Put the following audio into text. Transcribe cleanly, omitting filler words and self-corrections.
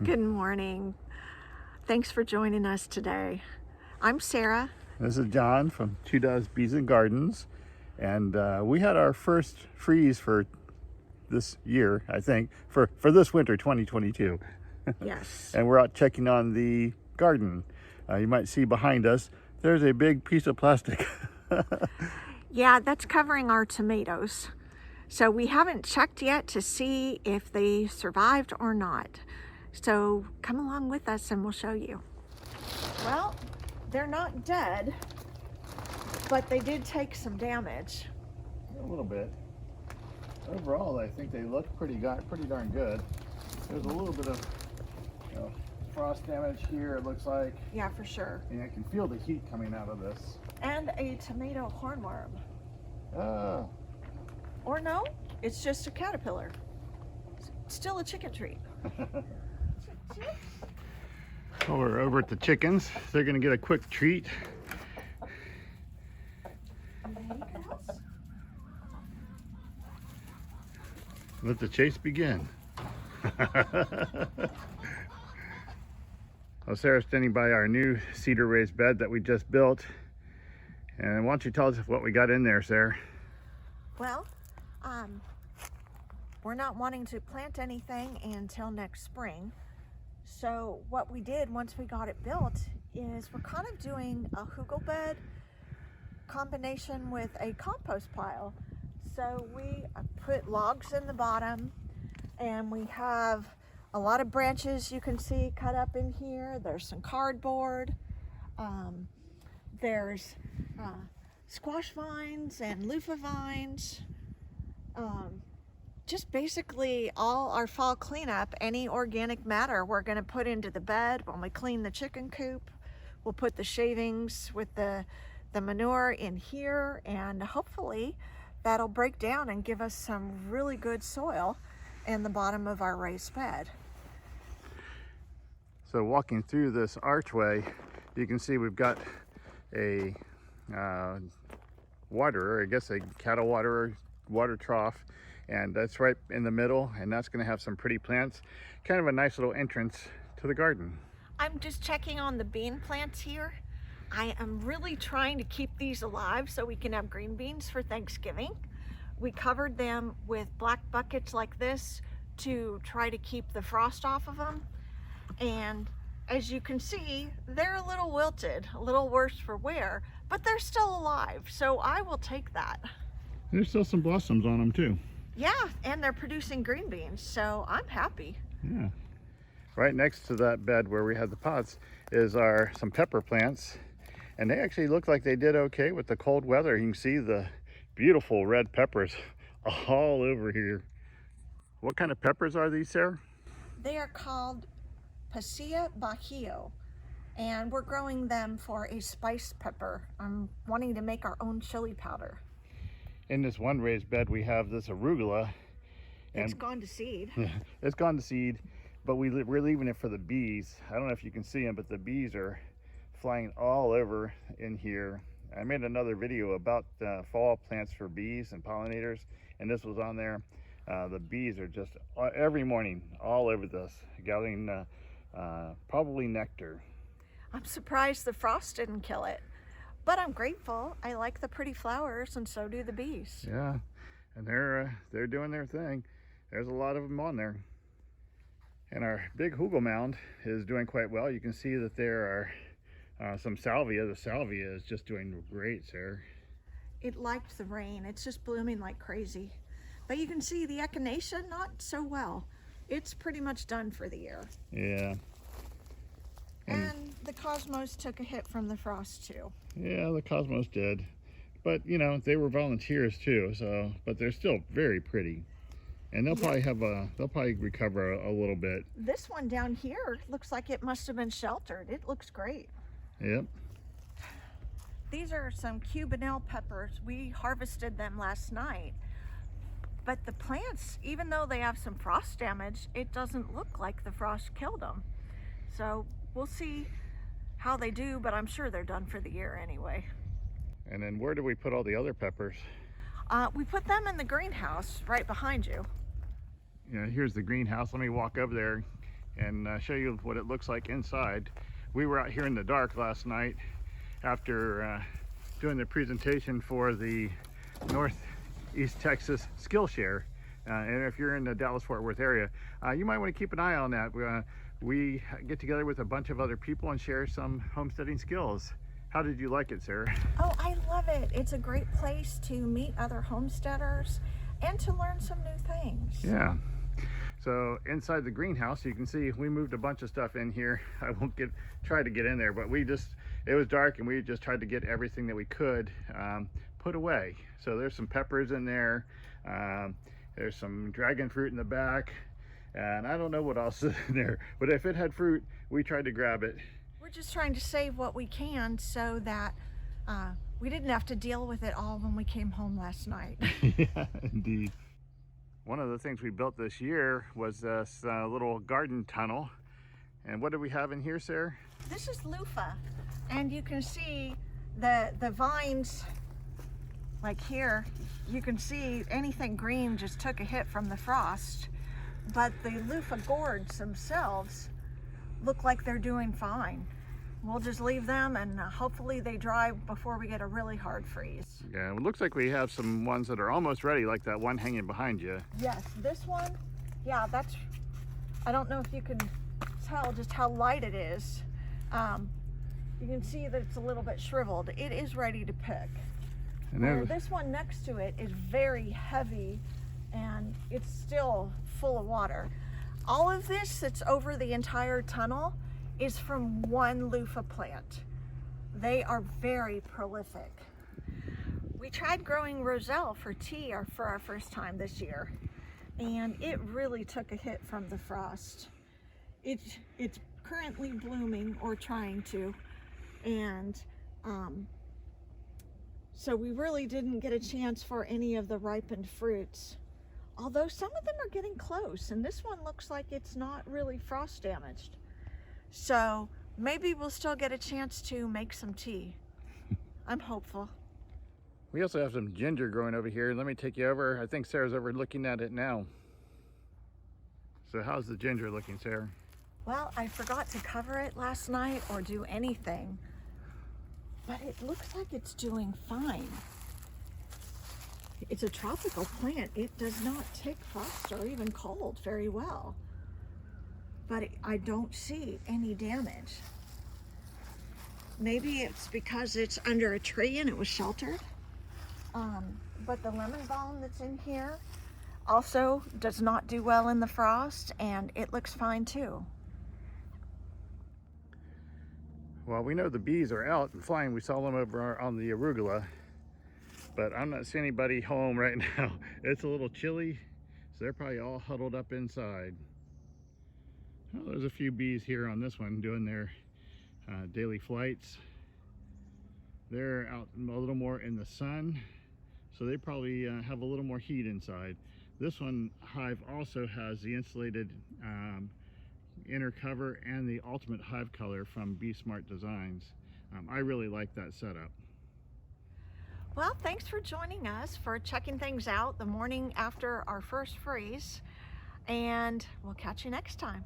Good morning. Thanks for joining us today. I'm Sarah. This is John from Two Doves Bees and Gardens, and we had our first freeze for this year, I think, for this winter 2022. Yes. And we're out checking on the garden. You might see behind us, there's a big piece of plastic. Yeah, that's covering our tomatoes. So we haven't checked yet to see if they survived or not. So come along with us and we'll show you. Well, they're not dead, but they did take some damage. A little bit. Overall, I think they look pretty darn good. There's a little bit of frost damage here, it looks like. Yeah, for sure. And I can feel the heat coming out of this. And a tomato hornworm. Ah. Or no, it's just a caterpillar. Still a chicken treat. Well, we're over at the chickens. They're gonna get a quick treat. Let the chase begin. Well, Sarah's standing by our new cedar raised bed that we just built. And why don't you tell us what we got in there, Sarah? Well, we're not wanting to plant anything until next spring. So what we did once we got it built is we're kind of doing a hugel bed combination with a compost pile. So we put logs in the bottom, and we have a lot of branches you can see cut up in here. There's some cardboard. There's squash vines and loofah vines. Just basically all our fall cleanup, any organic matter we're going to put into the bed when we clean the chicken coop. We'll put the shavings with the manure in here, and hopefully that'll break down and give us some really good soil in the bottom of our raised bed. So walking through this archway, you can see we've got a waterer, I guess a cattle waterer, water trough, and that's right in the middle, and that's going to have some pretty plants. Kind of a nice little entrance to the garden. I'm just checking on the bean plants here. I am really trying to keep these alive so we can have green beans for Thanksgiving. We covered them with black buckets like this to try to keep the frost off of them. And as you can see, they're a little wilted, a little worse for wear, but they're still alive. So I will take that. There's still some blossoms on them too. Yeah, and they're producing green beans, so I'm happy. Yeah. Right next to that bed where we had the pots is some pepper plants, and they actually look like they did okay with the cold weather. You can see the beautiful red peppers all over here. What kind of peppers are these, Sarah? They are called Pasilla Bajío, and we're growing them for a spice pepper. I'm wanting to make our own chili powder. In this one raised bed, we have this arugula. And it's gone to seed. It's gone to seed, but we're leaving it for the bees. I don't know if you can see them, but the bees are flying all over in here. I made another video about fall plants for bees and pollinators, and this was on there. The bees are just every morning all over this, gathering probably nectar. I'm surprised the frost didn't kill it, but I'm grateful. I like the pretty flowers, and so do the bees. Yeah, and they're doing their thing. There's a lot of them on there. And our big hugel mound is doing quite well. You can see that there are some salvia. The salvia is just doing great, Sarah. It liked the rain. It's just blooming like crazy. But you can see the echinacea, not so well. It's pretty much done for the year. Yeah. And the cosmos took a hit from the frost too. Yeah, the cosmos did. But you know, they were volunteers too, so but they're still very pretty. And they'll probably recover a little bit. This one down here looks like it must have been sheltered. It looks great. Yep. These are some Cubanelle peppers. We harvested them last night. But the plants, even though they have some frost damage, it doesn't look like the frost killed them. So we'll see how they do, but I'm sure they're done for the year anyway. And then where do we put all the other peppers? We put them in the greenhouse right behind you. Yeah, here's the greenhouse. Let me walk over there and show you what it looks like inside. We were out here in the dark last night after doing the presentation for the Northeast Texas Skillshare. And if you're in the Dallas-Fort Worth area, you might want to keep an eye on that. We get together with a bunch of other people and share some homesteading skills. How did you like it, Sarah? Oh, I love it. It's a great place to meet other homesteaders and to learn some new things. Yeah. So inside the greenhouse, you can see we moved a bunch of stuff in here. I won't try to get in there, but it was dark and we just tried to get everything that we could put away. So there's some peppers in there. There's some dragon fruit in the back. And I don't know what else is in there, but if it had fruit, we tried to grab it. We're just trying to save what we can so that we didn't have to deal with it all when we came home last night. Yeah, indeed. One of the things we built this year was this little garden tunnel. And what do we have in here, Sarah? This is loofah, and you can see the vines, like here, you can see anything green just took a hit from the frost, but the loofah gourds themselves look like they're doing fine. We'll just leave them and hopefully they dry before we get a really hard freeze. Yeah, it looks like we have some ones that are almost ready, like that one hanging behind you. Yes, this one, yeah, I don't know if you can tell just how light it is. You can see that it's a little bit shriveled. It is ready to pick. And this one next to it is very heavy and it's still full of water. All of this that's over the entire tunnel is from one loofah plant. They are very prolific. We tried growing roselle for tea for our first time this year, and it really took a hit from the frost. It's currently blooming or trying to, and so we really didn't get a chance for any of the ripened fruits. Although some of them are getting close, and this one looks like it's not really frost damaged. So maybe we'll still get a chance to make some tea. I'm hopeful. We also have some ginger growing over here. Let me take you over. I think Sarah's over looking at it now. So how's the ginger looking, Sarah? Well, I forgot to cover it last night or do anything, but it looks like it's doing fine. It's a tropical plant. It does not take frost or even cold very well. But I don't see any damage. Maybe it's because it's under a tree and it was sheltered. But the lemon balm that's in here also does not do well in the frost, and it looks fine too. Well, we know the bees are out and flying. We saw them over on the arugula, but I'm not seeing anybody home right now. It's a little chilly, so they're probably all huddled up inside. Well, there's a few bees here on this one doing their daily flights. They're out a little more in the sun, so they probably have a little more heat inside. This one hive also has the insulated inner cover and the ultimate hive color from Bee Smart Designs. I really like that setup. Well, thanks for joining us for checking things out the morning after our first freeze, and we'll catch you next time.